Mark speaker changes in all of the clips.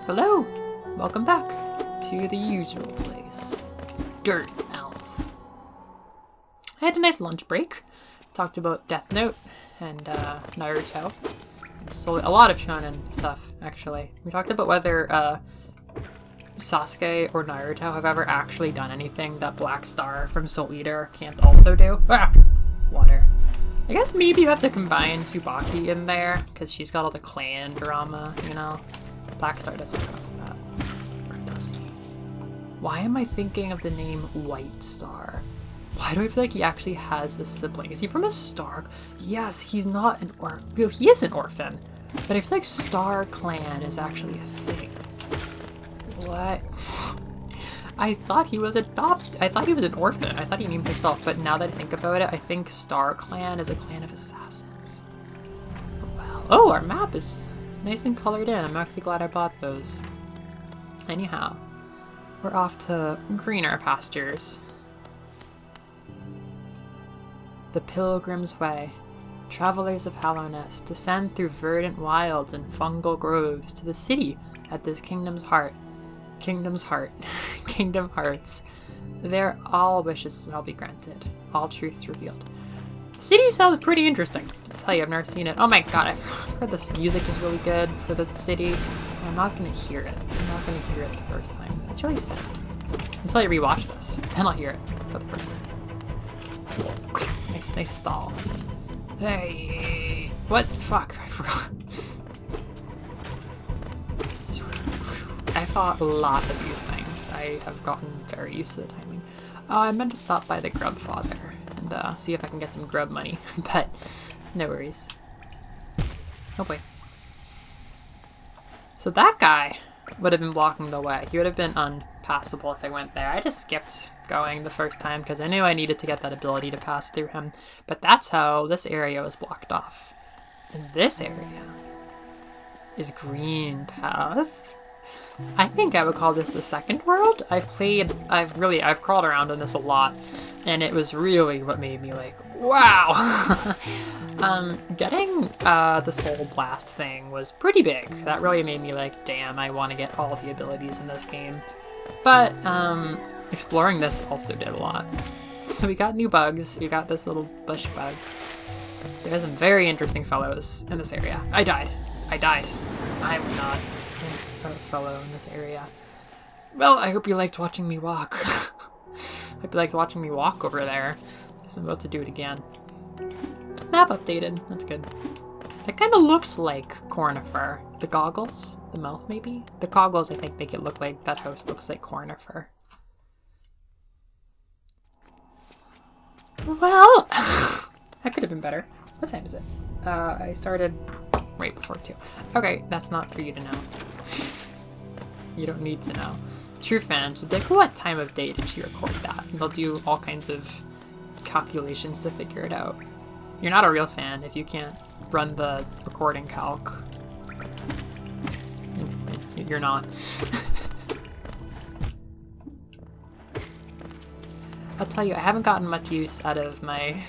Speaker 1: Hello! Welcome back to the usual place. Dirt Elf. I had a nice lunch break. Talked about Death Note and Naruto. So a lot of shonen stuff, actually. We talked about whether Sasuke or Naruto have ever actually done anything that Black Star from Soul Eater can't also do. Ah! Water. I guess maybe you have to combine Tsubaki in there, because she's got all the clan drama, you know? Black Star doesn't have that. Or does he? Why am I thinking of the name White Star? Why do I feel like he actually has this sibling? Is he from a star? Yes, he's not an orphan. He is an orphan. But I feel like Star Clan is actually a thing. What? I thought he was adopted. I thought he was an orphan. I thought he named himself. But now that I think about it, I think Star Clan is a clan of assassins. Well, oh, our map is nice and colored in. I'm actually glad I bought those. Anyhow, we're off to greener pastures. The Pilgrim's Way. Travelers of Hallowness descend through verdant wilds and fungal groves to the city at this kingdom's heart. Kingdom's heart. Kingdom Hearts. There all wishes shall be granted. All truths revealed. The city sounds pretty interesting. I tell you, I've never seen it. Oh my god, I've heard this music is really good for the city. I'm not gonna hear it. I'm not gonna hear it the first time. It's really sad. Until I rewatch this, then I'll hear it for the first time. Nice stall. Hey, what? Fuck, I forgot. I fought a lot of these things. I have gotten very used to the timing. Oh, I meant to stop by the Grub Father and see if I can get some grub money, but no worries. Oh boy. So that guy would have been blocking the way. He would have been unpassable if I went there. I just skipped going the first time because I knew I needed to get that ability to pass through him. But that's how this area was blocked off. And this area is Green Path. I think I would call this the second world. I've crawled around in this a lot, and it was really what made me like, wow! Getting the Soul Blast thing was pretty big. That really made me like, damn, I want to get all the abilities in this game. But exploring this also did a lot. So we got new bugs. We got this little bush bug. There's some very interesting fellows in this area. I died. I'm not a fellow in this area. Well, I hope you liked watching me walk. Hope you liked watching me walk over there, because I'm about to do it again. Map updated. That's good. It kind of looks like Cornifer. The goggles? The mouth, maybe? The goggles, I think, make it look like that house looks like Cornifer. Well, that could have been better. What time is it? I started right before 2. Okay, that's not for you to know. You don't need to know. True fans would be like, what time of day did she record that? And they'll do all kinds of calculations to figure it out. You're not a real fan if you can't run the recording calc. You're not. I'll tell you, I haven't gotten much use out of my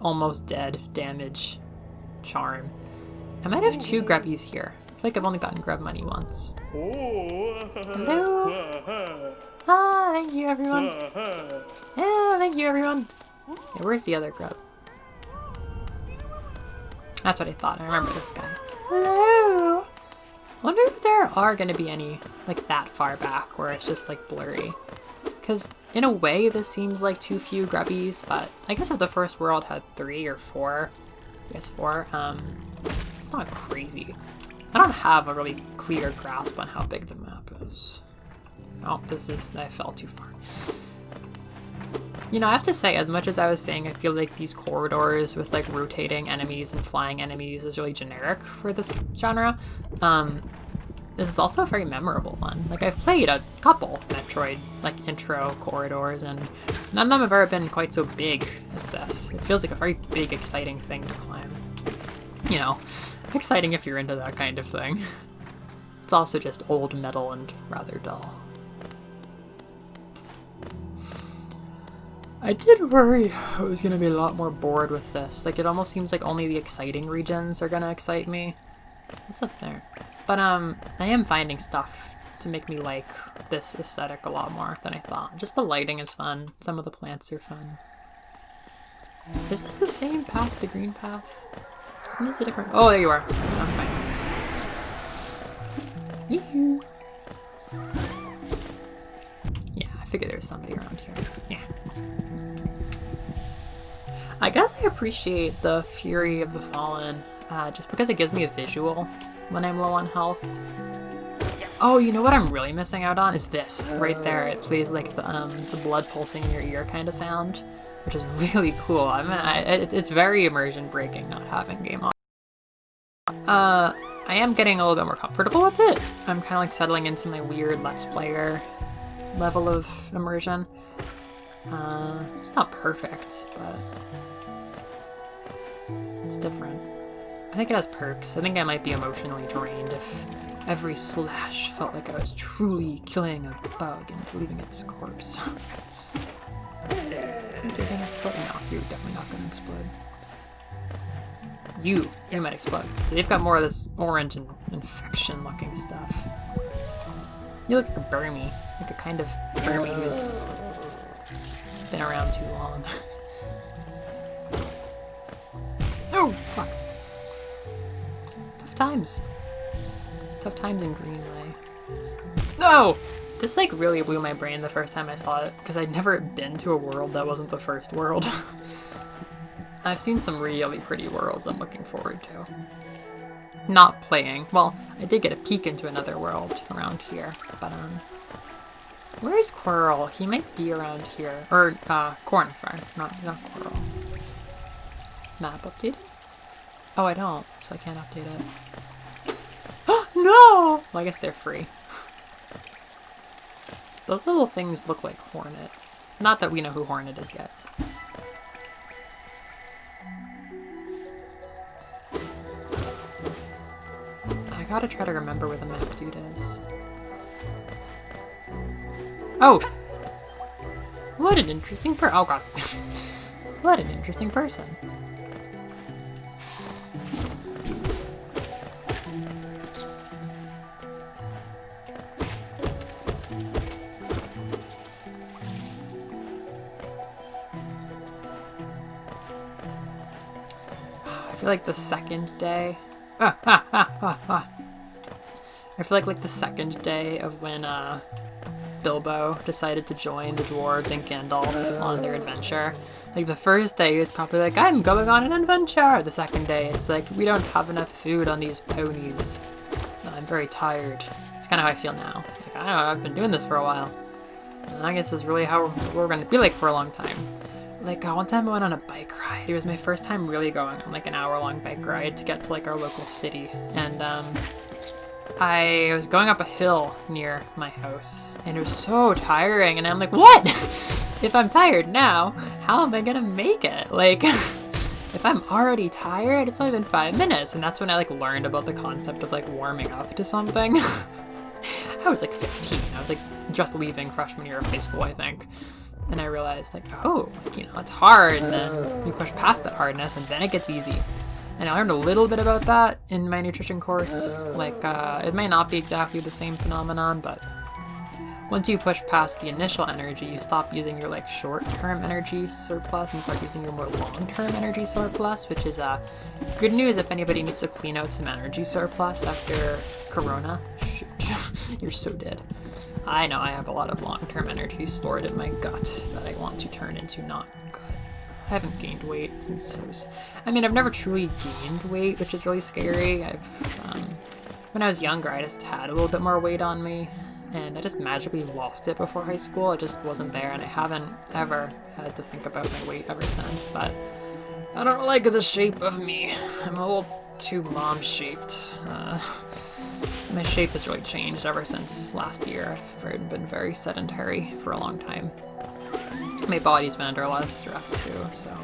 Speaker 1: almost dead damage charm. I might have 2 grubbies here. I feel like I've only gotten grub money once. Hello? Ah, thank you everyone. Yeah, thank you everyone. Yeah, where's the other grub? That's what I thought. I remember this guy. Hello? I wonder if there are going to be any like that far back where it's just like blurry. Because in a way this seems like too few grubbies, but I guess if the first world had 3 or 4, I guess 4, it's not crazy. I don't have a really clear grasp on how big the map is. Oh, I fell too far. You know, I have to say, as much as I was saying, I feel like these corridors with like rotating enemies and flying enemies is really generic for this genre. This is also a very memorable one. Like, I've played a couple Metroid, like, intro corridors, and none of them have ever been quite so big as this. It feels like a very big, exciting thing to climb. You know, exciting if you're into that kind of thing. It's also just old metal and rather dull. I did worry I was going to be a lot more bored with this. Like, it almost seems like only the exciting regions are going to excite me. What's up there? But I am finding stuff to make me like this aesthetic a lot more than I thought. Just the lighting is fun. Some of the plants are fun. Is this the same path to green path? Isn't this a different... Oh, there you are. I'm fine. Yee-hoo. Yeah, I figured there was somebody around here. Yeah. I guess I appreciate the Fury of the Fallen, just because it gives me a visual when I'm low on health. Oh, you know what I'm really missing out on? Is this right there. It plays like the blood pulsing in your ear kind of sound, which is really cool. I mean, it's very immersion breaking not having game on. I am getting a little bit more comfortable with it. I'm kind of like settling into my weird Let's Player level of immersion. It's not perfect, but it's different. I think it has perks. I think I might be emotionally drained if every slash felt like I was truly killing a bug and leaving its corpse. Did they explode? No, you're definitely not going to explode. You might explode. So they've got more of this orange and infection looking stuff. You look like a Burmy. Like a kind of Burmy who's been around too long. Oh, fuck. Tough times. Tough times in Greenway. No! This like really blew my brain the first time I saw it, because I'd never been to a world that wasn't the first world. I've seen some really pretty worlds I'm looking forward to. Not playing. Well, I did get a peek into another world around here, but where's Quirrell? He might be around here. Or, Cornfire. Not Quirrell. Map updated? Oh, I don't, so I can't update it. No! Well, I guess they're free. Those little things look like Hornet. Not that we know who Hornet is yet. I gotta try to remember where the map dude is. Oh! What an interesting oh god. What an interesting person. I feel like the second day... I feel like the second day of when Bilbo decided to join the dwarves and Gandalf on their adventure. Like the first day he was probably like, I'm going on an adventure! The second day it's like, we don't have enough food on these ponies. I'm very tired. It's kind of how I feel now. Like, I don't know, I've been doing this for a while. And I guess this is really how we're going to be like for a long time. Like, one time I went on a bike ride. It was my first time really going on like an hour-long bike ride to get to like our local city. And I was going up a hill near my house and it was so tiring and I'm like, what? If I'm tired now, how am I gonna make it? Like, if I'm already tired, it's only been 5 minutes. And that's when I like learned about the concept of like warming up to something. I was like 15. I was like just leaving freshman year of high school, I think. And I realized, like, oh, you know, it's hard, and then you push past that hardness, and then it gets easy. And I learned a little bit about that in my nutrition course. Like, it may not be exactly the same phenomenon, but once you push past the initial energy, you stop using your, like, short-term energy surplus and start using your more long-term energy surplus, which is good news if anybody needs to clean out some energy surplus after Corona. Shoot, you're so dead. I know I have a lot of long-term energy stored in my gut that I want to turn into not good. I haven't gained weight since I mean, I've never truly gained weight, which is really scary. When I was younger, I just had a little bit more weight on me, and I just magically lost it before high school. It just wasn't there, and I haven't ever had to think about my weight ever since, but I don't like the shape of me. I'm a little too mom-shaped. My shape has really changed ever since last year. I've been very sedentary for a long time. My body's been under a lot of stress too, so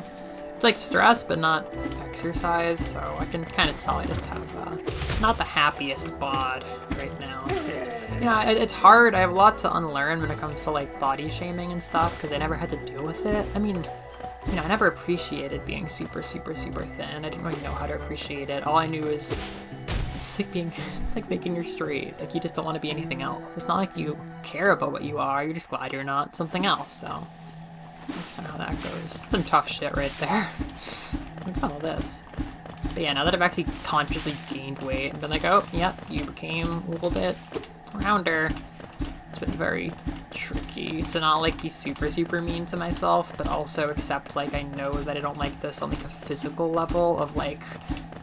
Speaker 1: it's like stress but not exercise, so I can kind of tell I just have not the happiest bod right now. It's just, you know, it's hard. I have a lot to unlearn when it comes to like body shaming and stuff because I never had to deal with it. I mean, you know, I never appreciated being super, super, super thin. I didn't really know how to appreciate it. All I knew was it's like thinking you're straight. Like, you just don't want to be anything else. It's not like you care about what you are, you're just glad you're not something else, so that's kind of how that goes. Some tough shit right there. Look at all this. But yeah, now that I've actually consciously gained weight and been like, oh, yep, you became a little bit rounder, it's been very tricky to not, like, be super, super mean to myself, but also accept, like, I know that I don't like this on, like, a physical level of, like,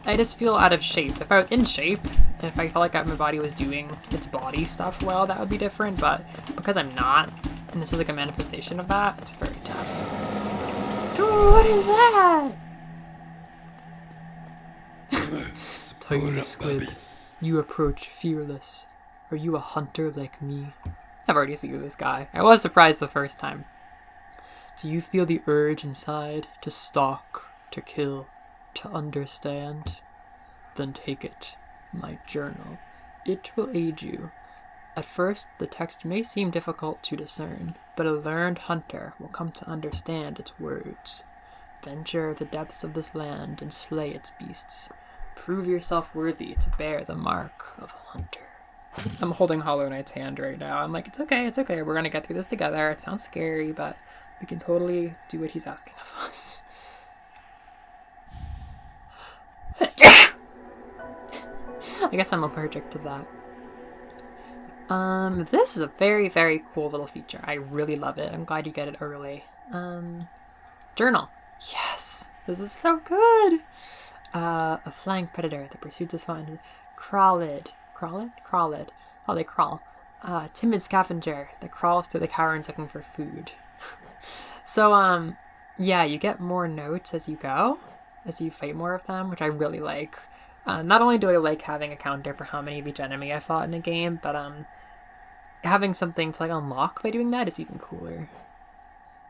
Speaker 1: I just feel out of shape. If I was in shape, if I felt like my body was doing its body stuff well, that would be different, but because I'm not, and this was, like, a manifestation of that, it's very tough. Ooh, what is that? Tiny squid, you approach fearless. Are you a hunter like me? I've already seen this guy. I was surprised the first time. Do you feel the urge inside to stalk, to kill, to understand? Then take it, my journal. It will aid you. At first, the text may seem difficult to discern, but a learned hunter will come to understand its words. Venture the depths of this land and slay its beasts. Prove yourself worthy to bear the mark of a hunter. I'm holding Hollow Knight's hand right now. I'm like, it's okay, we're gonna get through this together. It sounds scary, but we can totally do what he's asking of us. I guess I'm allergic to that. This is a very, very cool little feature. I really love it. I'm glad you get it early. Journal. Yes! This is so good! A flying predator that pursues its foe. Crawlid. Oh, they crawl. Timid scavenger that crawls through the caverns looking for food. So, yeah, you get more notes as you go, as you fight more of them, which I really like. Not only do I like having a counter for how many of each enemy I fought in a game, but, having something to, like, unlock by doing that is even cooler.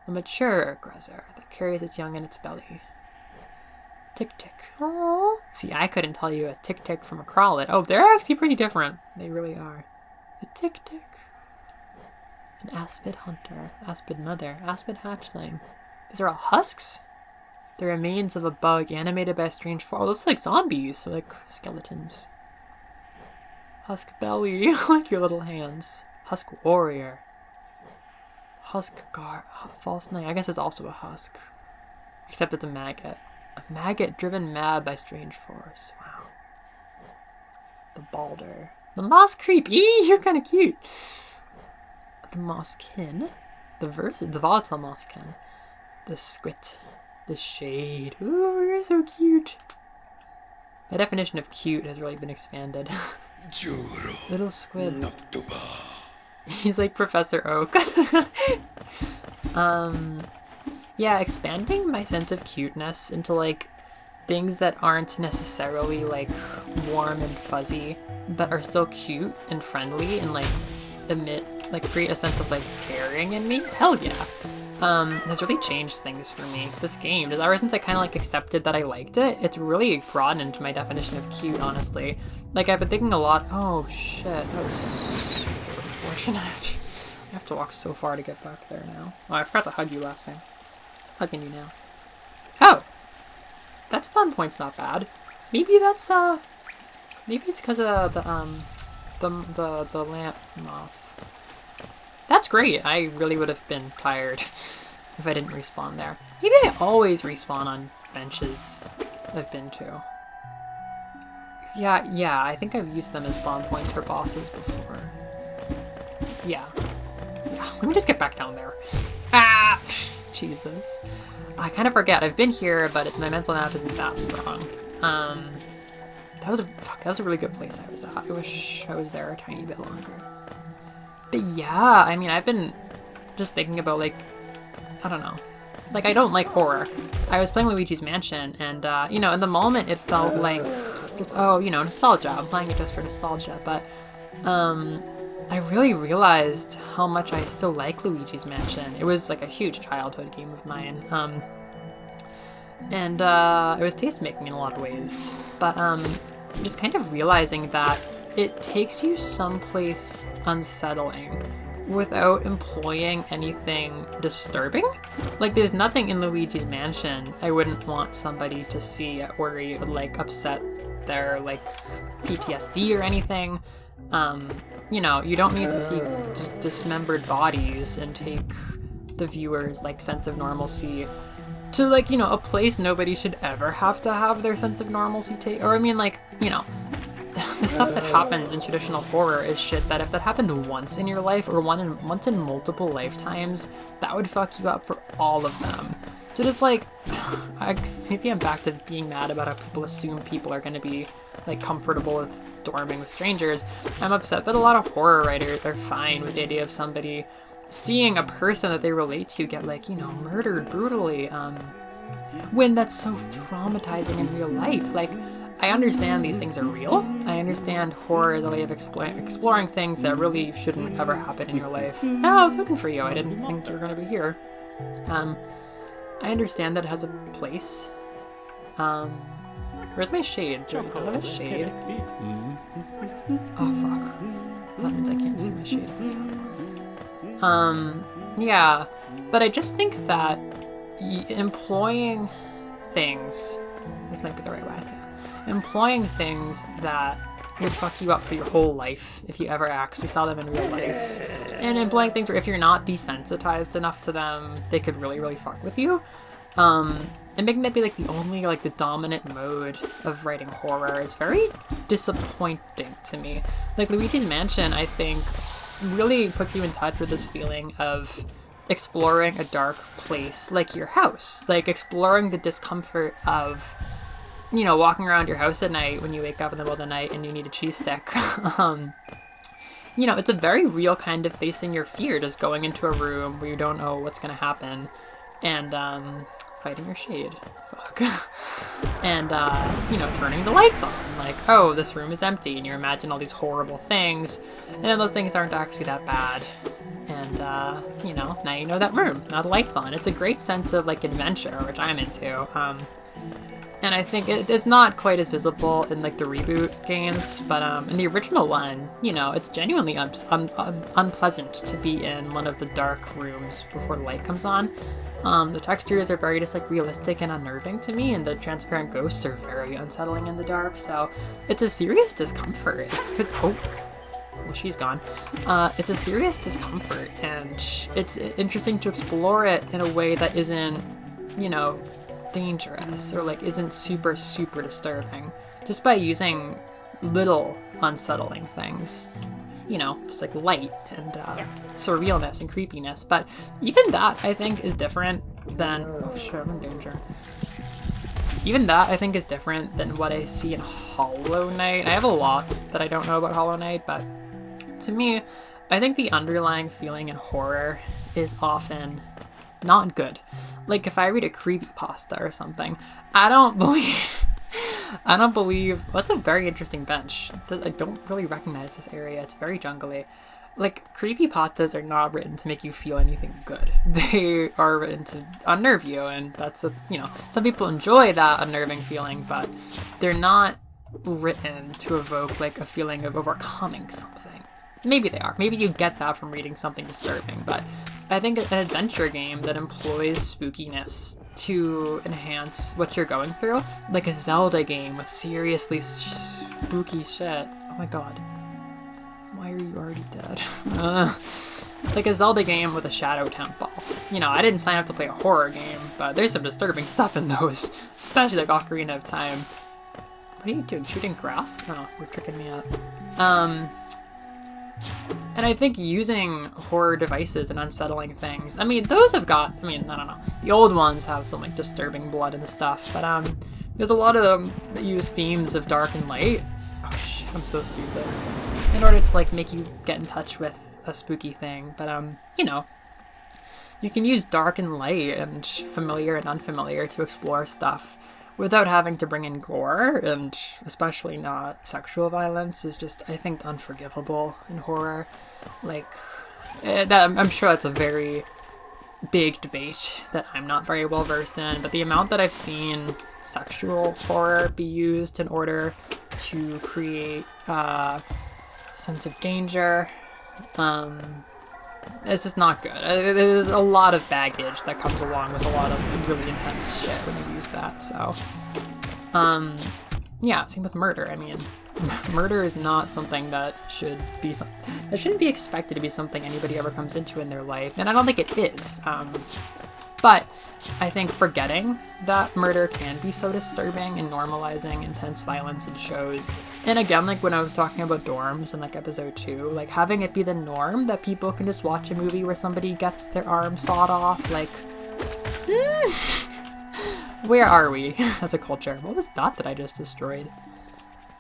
Speaker 1: A mature aggressor that carries its young in its belly. Tick-tick. Aww. See, I couldn't tell you a tick-tick from a crawlet. Oh, they're actually pretty different. They really are. A tick-tick. An aspid hunter. Aspid mother. Aspid hatchling. These are all husks? The remains of a bug animated by a strange form. Oh, those are like zombies. So like skeletons. Husk belly. I like your little hands. Husk warrior. Husk guard. False knight. I guess it's also a husk. Except it's a maggot. A maggot driven mad by strange force. Wow. The balder. The moss creep. Eee, you're kind of cute. The mosskin. The volatile mosskin. The squit. The shade. Ooh, you're so cute. My definition of cute has really been expanded. Little squid. He's like Professor Oak. Yeah, expanding my sense of cuteness into, like, things that aren't necessarily, like, warm and fuzzy, but are still cute and friendly and, like, create a sense of, like, caring in me. Hell yeah. Has really changed things for me. This game, ever since I kind of, like, accepted that I liked it, it's really broadened my definition of cute, honestly. Like, I've been thinking a lot, oh, shit, that was so unfortunate. I have to walk so far to get back there now. Oh, I forgot to hug you last time. Hugging you now. Oh! That spawn point's not bad. Maybe that's, maybe it's because of the lamp moth. That's great. I really would have been tired if I didn't respawn there. Maybe I always respawn on benches I've been to. Yeah, I think I've used them as spawn points for bosses before. Yeah. Let me just get back down there. Ah! Jesus. I kind of forget. I've been here, but my mental map isn't that strong. That was a really good place I was at. I wish I was there a tiny bit longer. But yeah, I mean, I've been just thinking about, like, I don't know. Like, I don't like horror. I was playing Luigi's Mansion, and, you know, in the moment it felt like, just, oh, you know, nostalgia. I'm playing it just for nostalgia, but, I really realized how much I still like Luigi's Mansion. It was like a huge childhood game of mine. And it was taste-making in a lot of ways. But just kind of realizing that it takes you someplace unsettling without employing anything disturbing. Like, there's nothing in Luigi's Mansion I wouldn't want somebody to see or, like, upset their like PTSD or anything. You know, you don't need to see dismembered bodies and take the viewer's like sense of normalcy to like, you know, a place nobody should ever have to have their sense of normalcy take. Or I mean, like, you know, the stuff that happens in traditional horror is shit that if that happened once in your life or once in multiple lifetimes, that would fuck you up for all of them. So just like, maybe I'm back to being mad about how people assume people are going to be like comfortable with dorming with strangers. I'm upset that a lot of horror writers are fine with the idea of somebody seeing a person that they relate to get like, you know, murdered brutally, when that's so traumatizing in real life. Like, I understand these things are real. I understand horror as a way of exploring things that really shouldn't ever happen in your life. Oh, I was looking for you. I didn't think you were going to be here. I understand that it has a place. Where's my shade? Do I have a shade? Oh, fuck. That means I can't see my shade. Yeah. But I just think that employing things... This might be the right way. Employing things that would fuck you up for your whole life if you ever actually saw them in real life. And employing things where if you're not desensitized enough to them, they could really, really fuck with you. And making that be like the only, like the dominant mode of writing horror is very disappointing to me. Like Luigi's Mansion, I think, really puts you in touch with this feeling of exploring a dark place like your house. Like exploring the discomfort of, you know, walking around your house at night when you wake up in the middle of the night and you need a cheese stick. You know, it's a very real kind of facing your fear, just going into a room where you don't know what's going to happen and fighting your shade. Fuck. And, you know, turning the lights on. Like, oh, this room is empty, and you imagine all these horrible things, and then those things aren't actually that bad. And, you know, now you know that room. Now the light's on. It's a great sense of, like, adventure, which I'm into. And I think it's not quite as visible in, like, the reboot games, but in the original one, you know, it's genuinely unpleasant to be in one of the dark rooms before the light comes on. The textures are very just, like, realistic and unnerving to me, and the transparent ghosts are very unsettling in the dark, so it's a serious discomfort. Oh, well, she's gone. It's a serious discomfort, and it's interesting to explore it in a way that isn't, you know, dangerous or like isn't super disturbing, just by using little unsettling things, you know, just like light and surrealness and creepiness. But even that I think is different than oh shit, I'm in danger. Even that I think is different than what I see in Hollow Knight. I have a lot that I don't know about Hollow Knight, but to me I think the underlying feeling in horror is often not good. Like if I read a creepypasta or something, I don't believe that's a very interesting bench. I don't really recognize this area. It's very jungly. Like creepypastas are not written to make you feel anything good. They are written to unnerve you, and that's you know, some people enjoy that unnerving feeling, but they're not written to evoke like a feeling of overcoming something. Maybe they are. Maybe you get that from reading something disturbing, but I think an adventure game that employs spookiness to enhance what you're going through, like a Zelda game with seriously spooky shit. Oh my god. Why are you already dead? Like a Zelda game with a Shadow Temple. You know, I didn't sign up to play a horror game, but there's some disturbing stuff in those, especially like Ocarina of Time. What are you doing? Shooting grass? Oh, you're tricking me out. And I think using horror devices and unsettling things, I mean, those have got, I mean, I don't know, the old ones have some, like, disturbing blood and stuff, but, there's a lot of them that use themes of dark and light. Oh, shit, I'm so stupid. In order to, like, make you get in touch with a spooky thing, but, you know, you can use dark and light and familiar and unfamiliar to explore stuff without having to bring in gore, and especially not sexual violence is just, I think, unforgivable in horror. Like, I'm sure that's a very big debate that I'm not very well versed in, but the amount that I've seen sexual horror be used in order to create a sense of danger, it's just not good. There's a lot of baggage that comes along with a lot of really intense shit when you use that, so. yeah, same with murder. I mean, murder is not something that shouldn't be expected to be something anybody ever comes into in their life, and I don't think it is. But I think forgetting that murder can be so disturbing and normalizing intense violence in shows. And again, like when I was talking about dorms in like episode 2, like having it be the norm that people can just watch a movie where somebody gets their arm sawed off, like, where are we as a culture? What was that I just destroyed?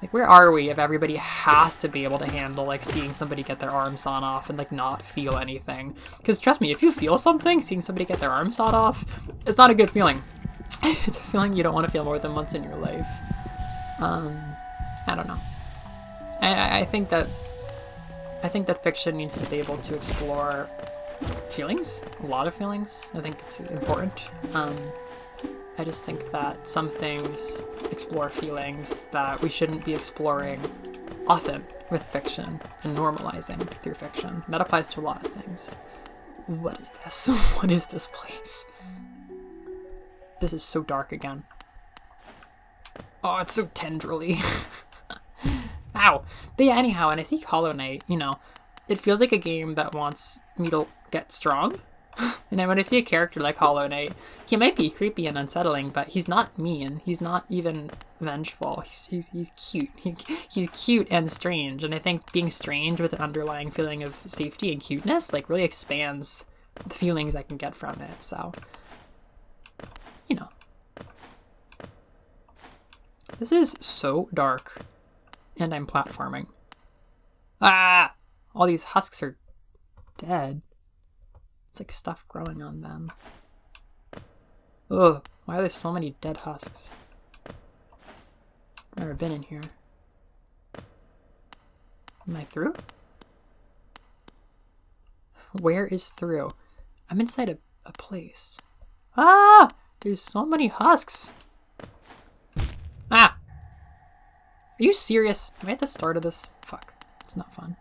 Speaker 1: Like, where are we if everybody has to be able to handle, like, seeing somebody get their arm sawn off and, like, not feel anything? Because, trust me, if you feel something, seeing somebody get their arm sawed off, it's not a good feeling. It's a feeling you don't want to feel more than once in your life. I don't know. I think that fiction needs to be able to explore feelings, a lot of feelings. I think it's important. I just think that some things explore feelings that we shouldn't be exploring often with fiction and normalizing through fiction. And that applies to a lot of things. What is this? What is this place? This is so dark again. Oh, it's so tendrily. Ow. But yeah, anyhow, when I see Hollow Knight, you know, it feels like a game that wants me to get strong. And then when I see a character like Hollow Knight, he might be creepy and unsettling, but he's not mean. He's not even vengeful. He's cute. He's cute and strange. And I think being strange with an underlying feeling of safety and cuteness, like, really expands the feelings I can get from it. So, you know. This is so dark. And I'm platforming. Ah! All these husks are dead. It's like stuff growing on them. Ugh, why are there so many dead husks? I've never been in here. Am I through? Where is through? I'm inside a place. Ah! There's so many husks. Ah! Are you serious? Am I at the start of this? Fuck. It's not fun.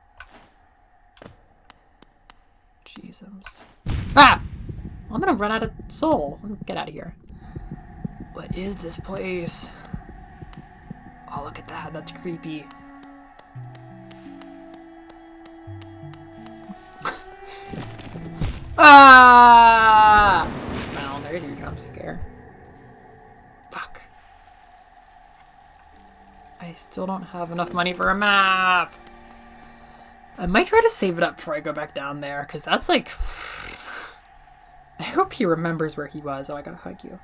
Speaker 1: Jesus. Ah! I'm gonna run out of soul. Get out of here. What is this place? Oh, look at that. That's creepy. Ah! Well, there's your jump scare. Fuck. I still don't have enough money for a map. I might try to save it up before I go back down there, because that's like... I hope he remembers where he was. Oh, I gotta hug you.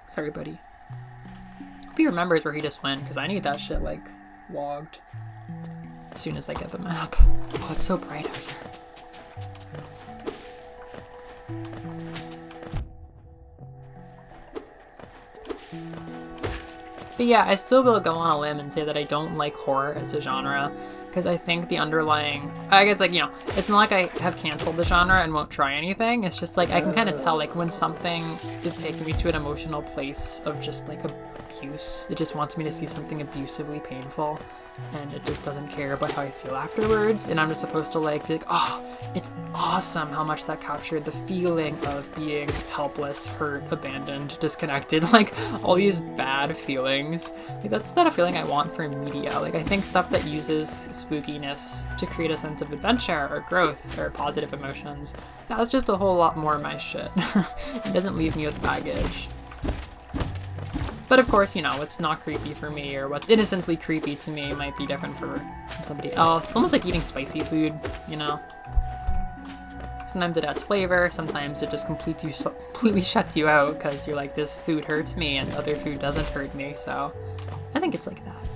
Speaker 1: Sorry, buddy. Hope he remembers where he just went, because I need that shit, like, logged as soon as I get the map. Oh, it's so bright out here. But yeah, I still will go on a limb and say that I don't like horror as a genre, because I think the underlying, I guess, like, you know, it's not like I have canceled the genre and won't try anything. It's just like I can kind of tell, like, when something is taking me to an emotional place of just like abuse, it just wants me to see something abusively painful, and it just doesn't care about how I feel afterwards, and I'm just supposed to like be like, oh, it's awesome how much that captured the feeling of being helpless, hurt, abandoned, disconnected, like all these bad feelings. Like, that's not a feeling I want for media. Like, I think stuff that uses spookiness to create a sense of adventure or growth or positive emotions, that's just a whole lot more my shit. It doesn't leave me with baggage. But of course, you know, what's not creepy for me or what's innocently creepy to me might be different for somebody else. It's almost like eating spicy food, you know? Sometimes it adds flavor, sometimes it just completely shuts you out because you're like, this food hurts me and other food doesn't hurt me, so I think it's like that.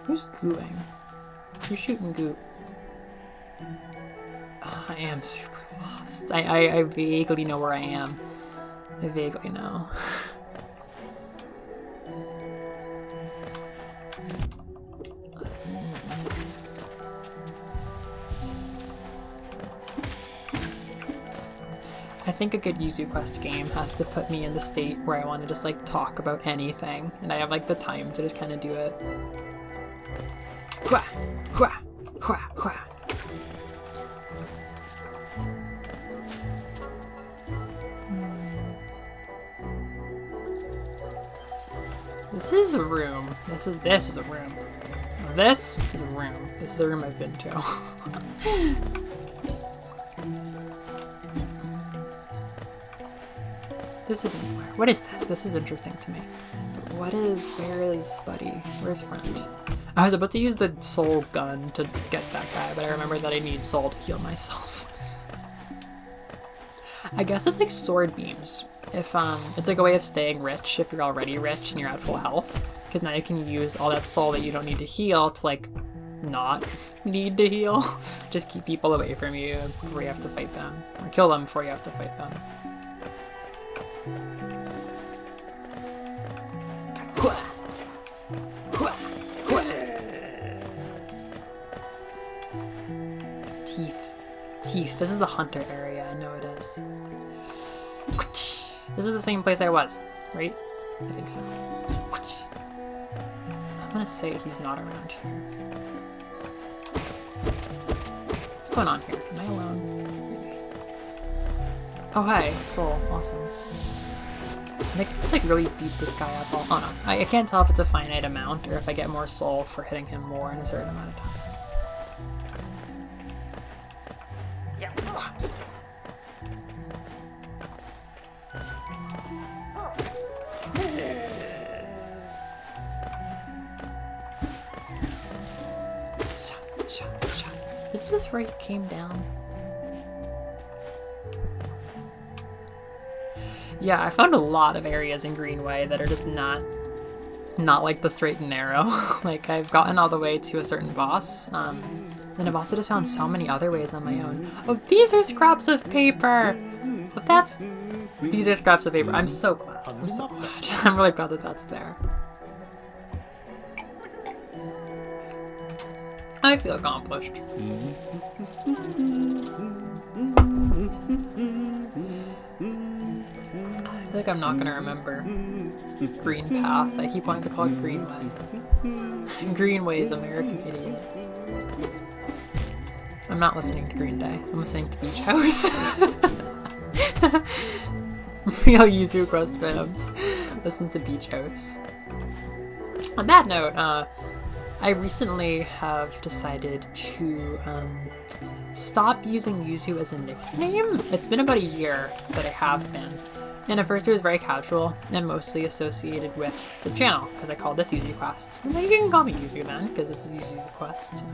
Speaker 1: Who's gooing? You're shooting goop. Oh, I am super lost. I vaguely know where I am. I vaguely know. I think a good Yuzu Quest game has to put me in the state where I want to just like talk about anything, and I have like the time to just kind of do it. Hua, hua, hua, hua. This is a room. This is a room. This is a room. This is a room I've been to. This isn't where. What is this? This is interesting to me. Where is Buddy? Where's Friend? I was about to use the soul gun to get that guy, but I remembered that I need soul to heal myself. I guess it's like sword beams. If it's like a way of staying rich if you're already rich and you're at full health, because now you can use all that soul that you don't need to heal to like not need to heal. Just keep people away from you before you have to fight them, or kill them before you have to fight them. Teeth. This is the hunter area. I know it is. This is the same place I was, right? I think so. I'm gonna say he's not around here. What's going on here? Am I alone? Oh, hi. Soul. Awesome. I think it's like really beat this guy up. Oh no. I can't tell if it's a finite amount or if I get more soul for hitting him more in a certain amount of time. Is this where he came down? Yeah, I found a lot of areas in Greenway that are just not like the straight and narrow. Like, I've gotten all the way to a certain boss, and I've also just found so many other ways on my own. Oh, these are scraps of paper! But these are scraps of paper. I'm so glad. I'm so glad. I'm really glad that that's there. I feel accomplished. I feel like I'm not gonna remember Green Path. I keep wanting to call it Greenway. Greenway is American Idiot. I'm not listening to Green Day. I'm listening to Beach House. Real Yuzu Crust fans. Listen to Beach House. On that note, I recently have decided to stop using Yuzu as a nickname. It's been about a year that I have been. And at first it was very casual and mostly associated with the channel, because I called this Yuzu Quest. Well, you can call me Yuzu then, because this is Yuzu Quest.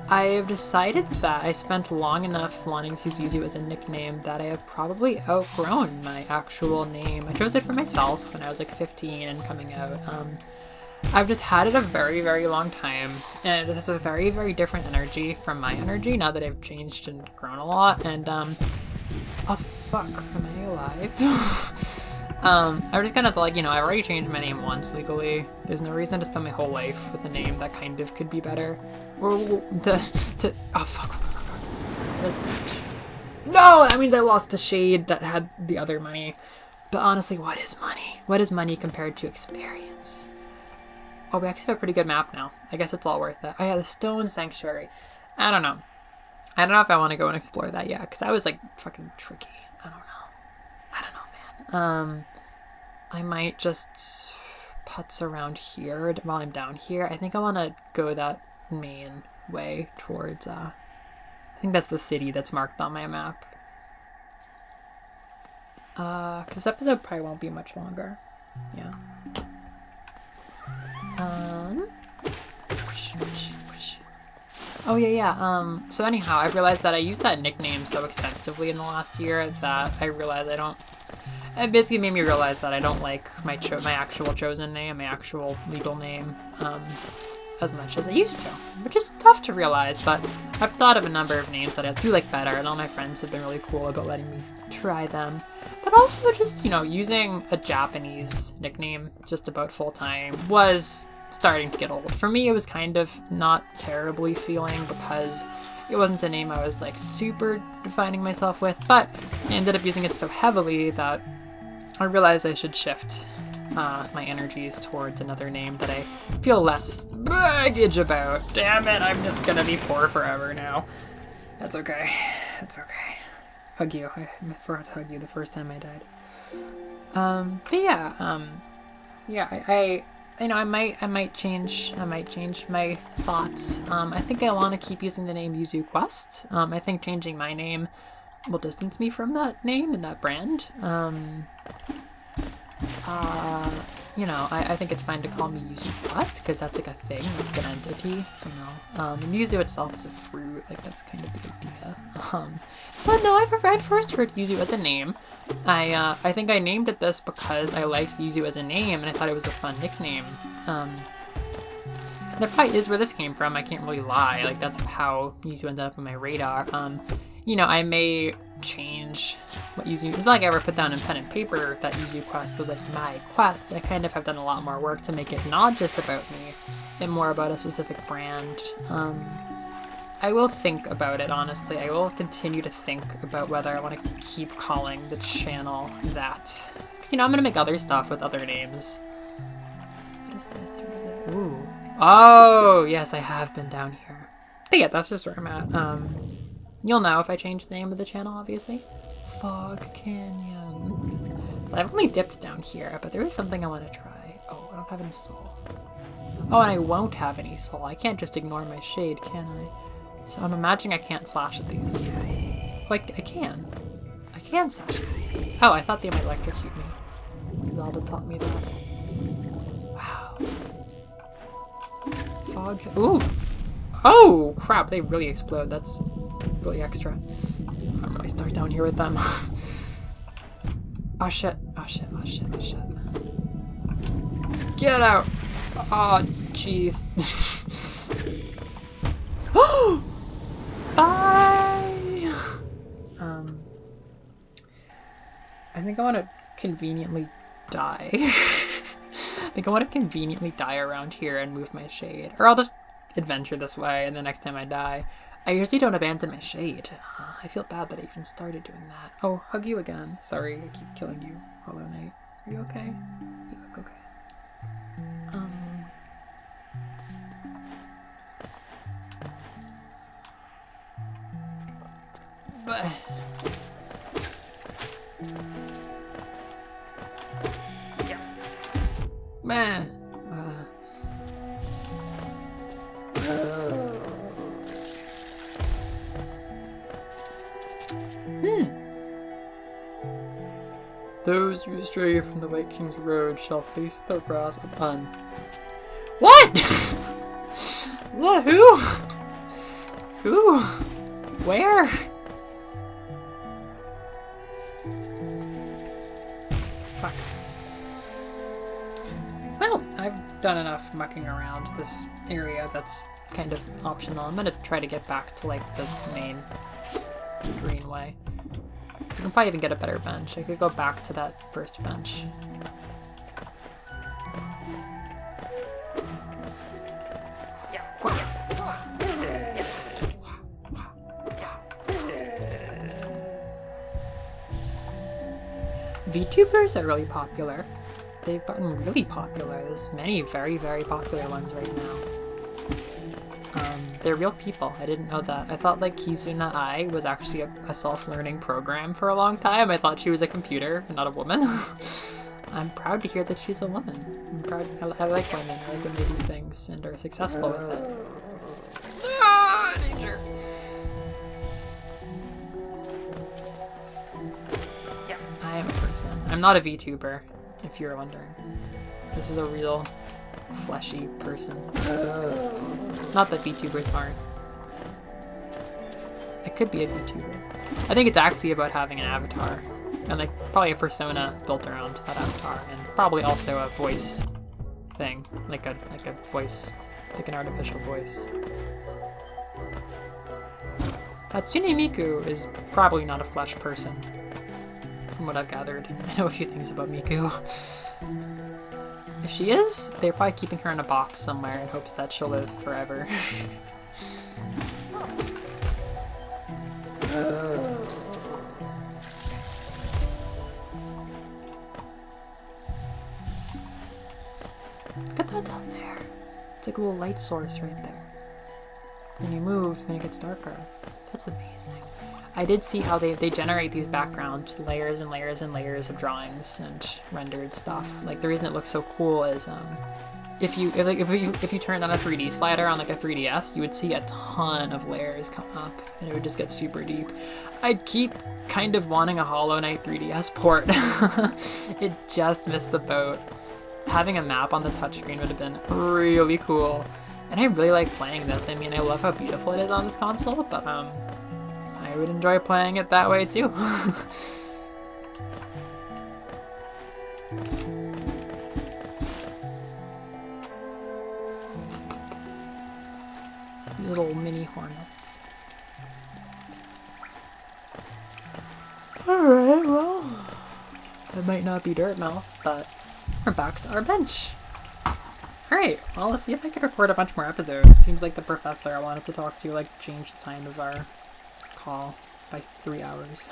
Speaker 1: I've decided that I spent long enough wanting to use Yuzu as a nickname that I have probably outgrown my actual name. I chose it for myself when I was like 15 and coming out. I've just had it a very, very long time, and it has a very, very different energy from my energy now that I've changed and grown a lot, and, oh fuck, am I alive? I'm just kind of like, I've already changed my name once legally. There's no reason to spend my whole life with a name that kind of could be better. Oh fuck. No, that means I lost the shade that had the other money. But honestly, what is money? What is money compared to experience? Oh, we actually have a pretty good map now. I guess it's all worth it. Oh yeah, the Stone Sanctuary. I don't know. I don't know if I want to go and explore that yet, because that was like fucking tricky. I don't know, man. I might just putz around here while I'm down here. I think I want to go that main way towards, I think that's the city that's marked on my map. Because this episode probably won't be much longer. Yeah. Oh yeah. So anyhow, I realized that I used that nickname so extensively in the last year that I realized it basically made me realize that I don't like my actual chosen name, my actual legal name, as much as I used to, which is tough to realize, but I've thought of a number of names that I do like better, and all my friends have been really cool about letting me try them. But also just, using a Japanese nickname just about full time was starting to get old. For me, it was kind of not terribly feeling because it wasn't a name I was like super defining myself with, but I ended up using it so heavily that I realized I should shift my energies towards another name that I feel less baggage about. Damn it, I'm just gonna be poor forever now. That's okay. It's okay. Hug you. I forgot to hug you the first time I died. But yeah, Yeah, I might change my thoughts. I think I want to keep using the name Yuzu Quest. I think changing my name will distance me from that name and that brand. I think it's fine to call me Yuzu Quest because that's like a thing, it's an entity, and Yuzu itself is a fruit, like that's kind of the idea. But no, I first heard Yuzu as a name. I think I named it this because I liked Yuzu as a name and I thought it was a fun nickname. That probably is where this came from, I can't really lie, like that's how Yuzu ended up on my radar. I may change what Yuzu... It's not like I ever put down in pen and paper that Yuzu Quest was like my quest. I kind of have done a lot more work to make it not just about me and more about a specific brand. I will think about it, honestly. I will continue to think about whether I want to keep calling the channel that. Because, I'm going to make other stuff with other names. What is this? What is it? Ooh. Oh, yes, I have been down here. But yeah, that's just where I'm at. You'll know if I change the name of the channel, obviously. Fog Canyon. So I've only dipped down here, but there is something I want to try. Oh, I don't have any soul. Oh, and I won't have any soul. I can't just ignore my shade, can I? So I'm imagining I can't slash at these. Like, I can. I can slash at these. Oh, I thought they might electrocute me. Zelda taught me that. Wow. Fog. Ooh! Oh, crap, they really explode. That's really extra. I don't really start down here with them. Oh shit. Oh shit. Oh shit. Oh shit. Get out! Oh, jeez. Bye! I think I want to conveniently die. I think I want to conveniently die around here and move my shade. Or I'll just adventure this way and the next time I die. I usually don't abandon my shade. I feel bad that I even started doing that. Oh, hug you again. Sorry, I keep killing you, Hollow Knight. Are you okay? You look okay. But... yeah. Meh. Those who stray from the White King's road shall face the wrath of Un. What? What? Who? Who? Where? Fuck. Well, I've done enough mucking around this area that's kind of optional. I'm gonna try to get back to, like, the main greenway. I can probably even get a better bench. I could go back to that first bench. VTubers are really popular. They've gotten really popular. There's many very, very popular ones right now. They're real people. I didn't know that. I thought like Kizuna Ai was actually a self-learning program for a long time. I thought she was a computer and not a woman. I'm proud to hear that she's a woman. I'm proud. I like women. I like them to do things and are successful with it. Ah, danger. Yeah, I am a person. I'm not a VTuber, if you're wondering. This is a real fleshy person. Not that VTubers aren't. I could be a VTuber. I think it's actually about having an avatar. And like probably a persona built around that avatar. And probably also a voice thing. Like a voice. Like an artificial voice. Hatsune Miku is probably not a flesh person. From what I've gathered. I know a few things about Miku. If she is, they're probably keeping her in a box somewhere in hopes that she'll live forever. Look at that down there. It's like a little light source right there. And you move and it gets darker. That's amazing. I did see how they generate these background layers and layers and layers of drawings and rendered stuff. Like the reason it looks so cool is if you turned on a 3D slider on like a 3DS, you would see a ton of layers come up and it would just get super deep. I keep kind of wanting a Hollow Knight 3DS port. It just missed the boat. Having a map on the touchscreen would have been really cool. And I really like playing this. I mean, I love how beautiful it is on this console, but I would enjoy playing it that way too. These little mini hornets. Alright, well, it might not be Dirtmouth, but we're back to our bench. Alright, well, let's see if I can record a bunch more episodes. Seems like the professor I wanted to talk to, like, changed the time of our call by 3 hours.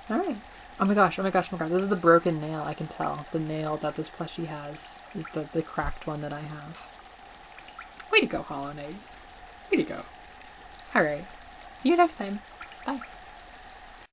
Speaker 1: Alright. Oh my gosh, oh my gosh, oh my gosh. This is the broken nail, I can tell. The nail that this plushie has is the cracked one that I have. Way to go, Hollow Knight. Way to go. Alright. See you next time. Bye.